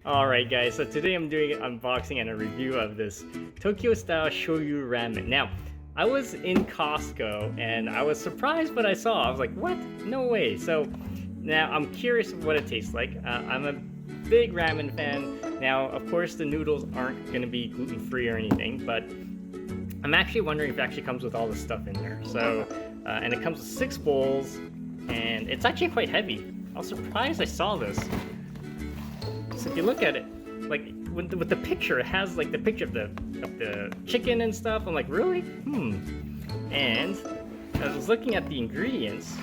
Alright guys, so today I'm doing an unboxing and a review of this Tokyo style Shoyu Ramen. Now, I was in Costco and I was surprised what I saw. I was like, what? No way. So now I'm curious what it tastes like. I'm a big ramen fan. Now, of course, the noodles aren't going to be gluten-free or anything, but I'm actually wondering if it actually comes with all the stuff in there. So, and it comes with 6 bowls and it's actually quite heavy. I was surprised I saw this. So if you look at it, like with the picture, it has like the picture of the chicken and stuff. I'm like, really? And I was looking at the ingredients.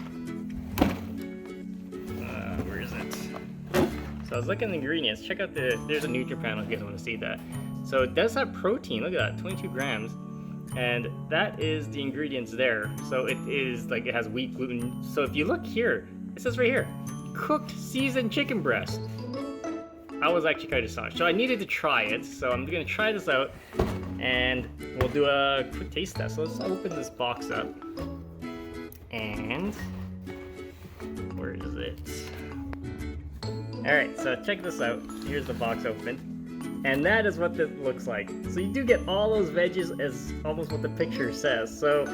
Where is it? So I was looking at the ingredients. Check out there's a Nutri panel if you guys want to see that. So it does have protein. Look at that, 22 grams. And that is the ingredients there. So it is like it has wheat gluten. So if you look here, it says right here, cooked seasoned chicken breast. I was actually kind of astonished. So I needed to try it. So I'm gonna try this out and we'll do a quick taste test. So let's open this box up. And where is it? Alright, so check this out. Here's the box open. And that is what this looks like. So you do get all those veggies as almost what the picture says. So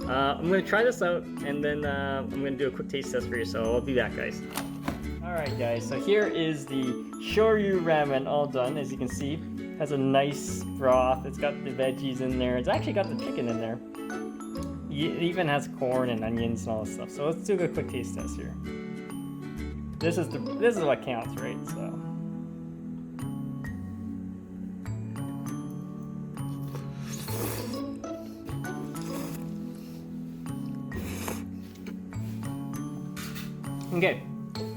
I'm gonna try this out and then I'm gonna do a quick taste test for you. So I'll be back, guys. Alright guys, so here is the Shoyu Ramen all done. As you can see, it has a nice broth. It's got the veggies in there. It's actually got the chicken in there. It even has corn and onions and all this stuff. So let's do a quick taste test here. This is what counts, right? So okay.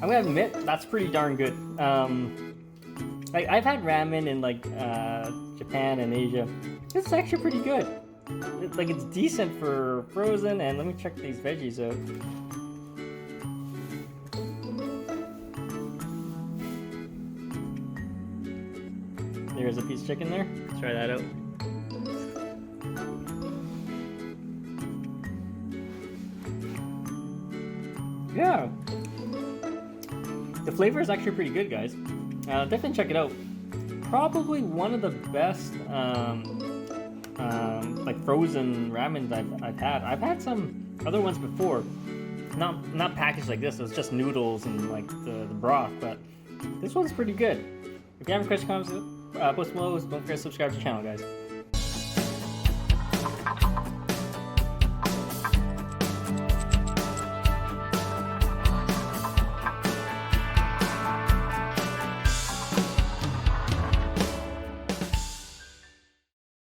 I'm gonna admit, that's pretty darn good. Like, I've had ramen in like Japan and Asia. This is actually pretty good. It's decent for frozen, and let me check these veggies out. There's a piece of chicken there. Let's try that out. Yeah. The flavor is actually pretty good, guys. Definitely check it out. Probably one of the best like frozen ramens I've had. I've had some other ones before, not packaged like this. It was just noodles and like the broth, but this one's pretty good. If you have any questions, comments, post below. Don't forget to subscribe to the channel, guys.